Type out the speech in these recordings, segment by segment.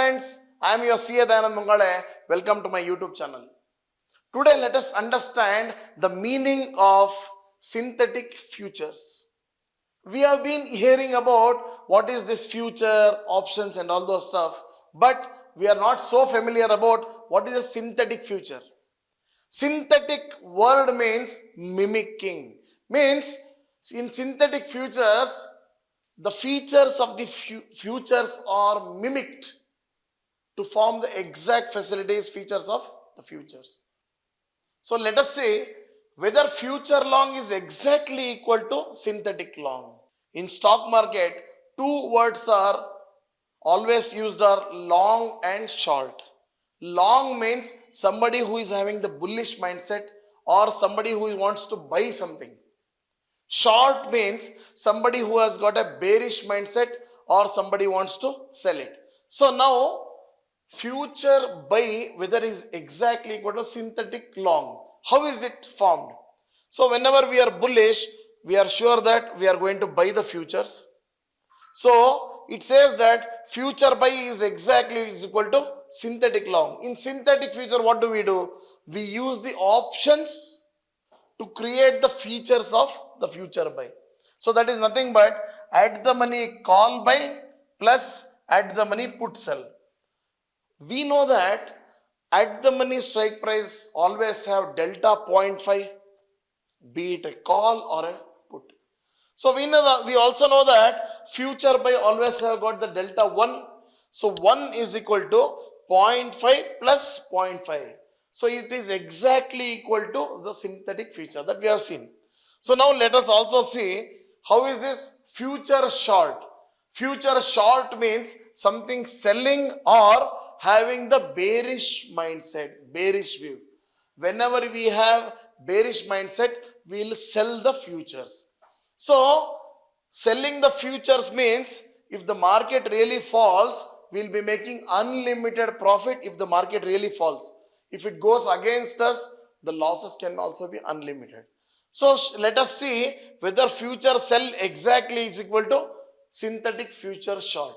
friends, I am your CA Dayanand Bongale. Welcome to my YouTube channel. Today let us understand the meaning of synthetic futures. We have been hearing about what is this future, options and all those stuff, but we are not so familiar about what is a synthetic future. Synthetic word means mimicking. Means in synthetic futures, the features of the futures are mimicked to form the exact facilities features of the futures. So let us say whether future long is exactly equal to synthetic long. In stock market, two words are always used are long and short. Long means somebody who is having the bullish mindset or somebody who wants to buy something. Short means somebody who has got a bearish mindset or somebody wants to sell it. So now future buy whether is exactly equal to synthetic long. How is it formed? So whenever we are bullish, we are sure that we are going to buy the futures. So it says that future buy is exactly equal to synthetic long. In synthetic future, what do? We use the options to create the features of the future buy. So that is nothing but at the money call buy plus at the money put sell. We know that at the money strike price always have delta 0.5, be it a call or a put. So we also know that future buy always have got the delta 1. So 1 is equal to 0.5 plus 0.5. So it is exactly equal to the synthetic future that we have seen. So now let us also see how is this future short. Future short means something selling or having the bearish mindset, bearish view. Whenever we have bearish mindset, we will sell the futures. So selling the futures means if the market really falls, we will be making unlimited profit if the market really falls. If it goes against us, the losses can also be unlimited. So let us see whether future sell exactly is equal to synthetic future short.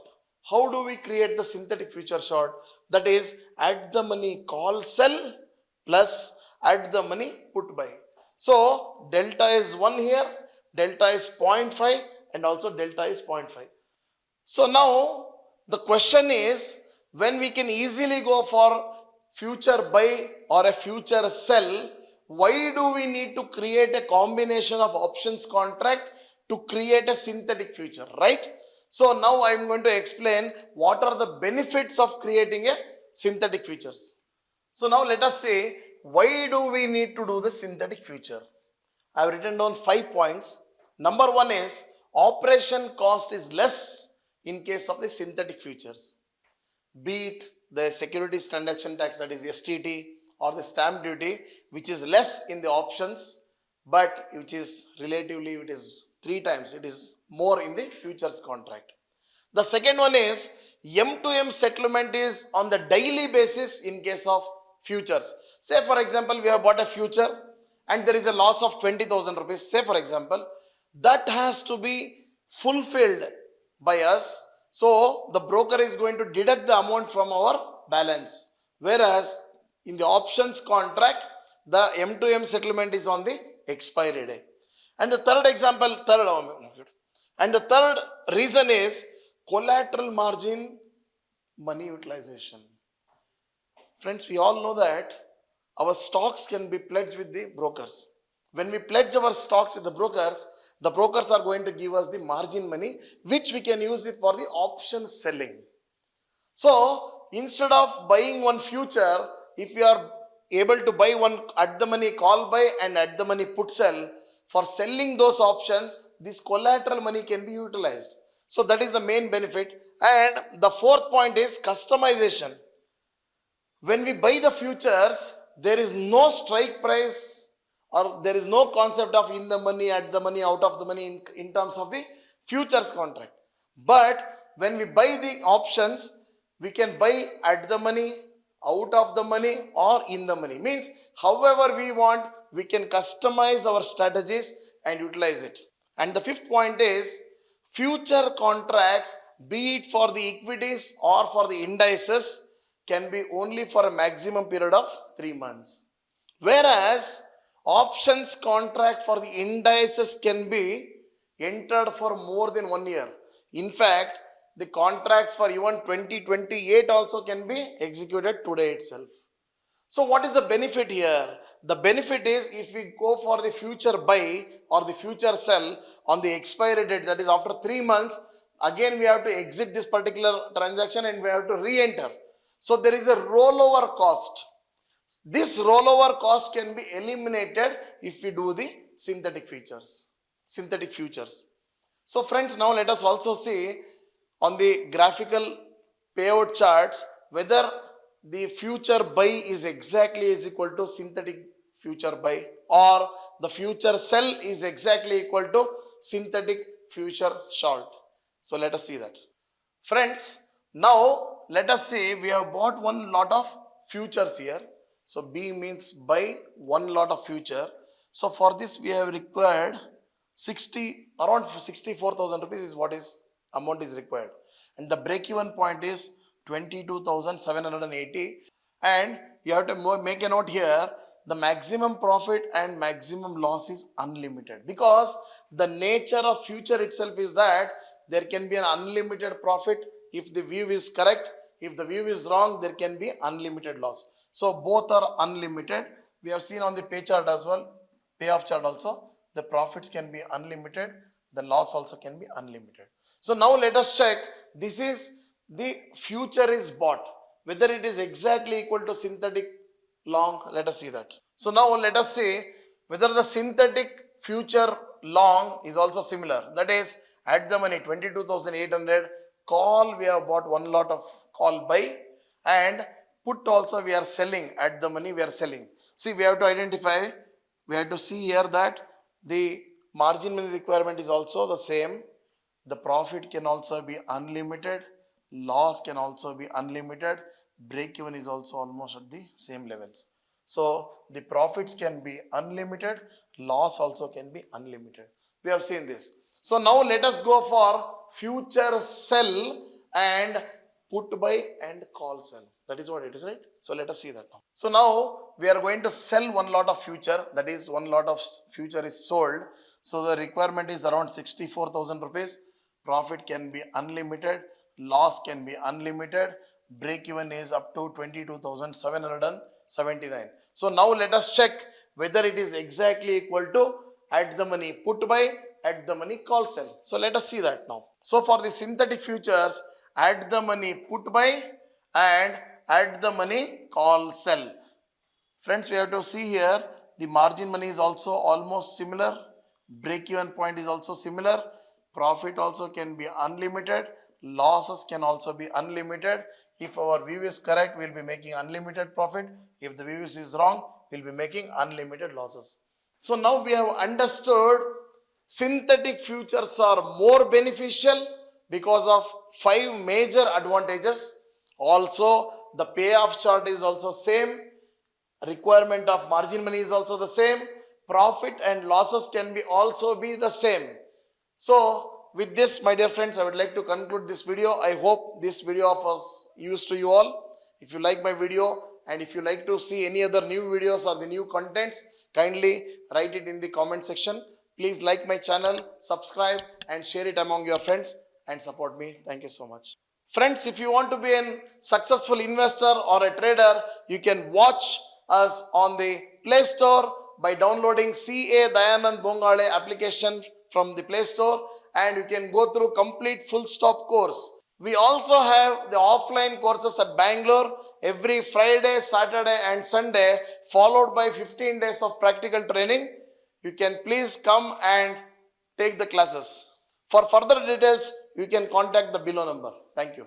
How do we create the synthetic future short? That is at the money call sell plus at the money put buy. So delta is 1 here, delta is 0.5 and also delta is 0.5. So now the question is, when we can easily go for future buy or a future sell, why do we need to create a combination of options contract to create a synthetic future, right? So now I am going to explain what are the benefits of creating a synthetic futures. So now let us say, why do we need to do the synthetic future? I have written down 5 points. Number 1 is operation cost is less in case of the synthetic futures. Be it the securities transaction tax, that is STT, or the stamp duty, which is less in the options, but which is relatively, it is 3 times, it is more in the futures contract. The second one is M2M settlement is on the daily basis in case of futures. Say for example, we have bought a future and there is a loss of 20,000 rupees, say for example, that has to be fulfilled by us. So the broker is going to deduct the amount from our balance. Whereas in the options contract, the M2M settlement is on the expiry day. And the third reason is collateral margin money utilization. Friends, we all know that our stocks can be pledged with the brokers. When we pledge our stocks with the brokers are going to give us the margin money, which we can use it for the option selling. So instead of buying one future, if we are able to buy one at the money call buy and at the money put sell, for selling those options, this collateral money can be utilized. So that is the main benefit. And the fourth point is customization. When we buy the futures, there is no strike price or there is no concept of in the money, at the money, out of the money in terms of the futures contract. But when we buy the options, we can buy at the money, out of the money or in the money. Means however we want, we can customize our strategies and utilize it. And the fifth point is future contracts be it for the equities or for the indices, can be only for a maximum period of 3 months. Whereas options contract for the indices can be entered for more than 1 year. In fact, the contracts for even 2028 also can be executed today itself. So what is the benefit here? The benefit is if we go for the future buy or the future sell on the expiry date, that is after 3 months, again we have to exit this particular transaction and we have to re-enter. So there is a rollover cost. This rollover cost can be eliminated if we do the synthetic futures. So friends, now let us also see on the graphical payout charts whether the future buy is exactly is equal to synthetic future buy or the future sell is exactly equal to synthetic future short. So let us see that. Friends, now let us say we have bought one lot of futures here. So B means buy one lot of future. So for this we have required around 64,000 rupees is what is amount is required. And the break-even point is 22,780. And you have to make a note here, the maximum profit and maximum loss is unlimited, because the nature of future itself is that there can be an unlimited profit if the view is correct. If the view is wrong, there can be unlimited loss. So both are unlimited. We have seen on the pay chart as well, payoff chart also, the profits can be unlimited, the loss also can be unlimited. So now let us check, this is the future is bought, whether it is exactly equal to synthetic long. Let us see that. So now let us see whether the synthetic future long is also similar. That is, at the money 22,800, call we have bought one lot of call buy, and put also we are selling, at the money we are selling. See, we have to identify, we have to see here that the margin money requirement is also the same. The profit can also be unlimited, loss can also be unlimited, break even is also almost at the same levels. So the profits can be unlimited, loss also can be unlimited. We have seen this. So now let us go for future sell and put buy and call sell. That is what it is, right? So let us see that now. So now we are going to sell one lot of future, that is one lot of future is sold. So the requirement is around 64,000 rupees. Profit can be unlimited, loss can be unlimited, break even is up to 22,779. So now let us check whether it is exactly equal to at the money put buy, at the money call sell. So let us see that now. So for the synthetic futures, at the money put buy and at the money call sell. Friends, we have to see here the margin money is also almost similar, break even point is also similar, profit also can be unlimited, losses can also be unlimited. If our view is correct, we will be making unlimited profit. If the view is wrong, we will be making unlimited losses. So now we have understood synthetic futures are more beneficial because of 5 major advantages. Also, the payoff chart is also same. Requirement of margin money is also the same. Profit and losses can be also be the same. So with this, my dear friends, I would like to conclude this video. I hope this video was used to you all. If you like my video and if you like to see any other new videos or the new contents, kindly write it in the comment section. Please like my channel, subscribe and share it among your friends and support me. Thank you so much. Friends, if you want to be a successful investor or a trader, you can watch us on the Play Store by downloading CA Dayanand Bongale application from the Play Store, and you can go through complete full stop course. We also have the offline courses at Bangalore every Friday, Saturday and Sunday, followed by 15 days of practical training. You can please come and take the classes. For further details, you can contact the below number. Thank you.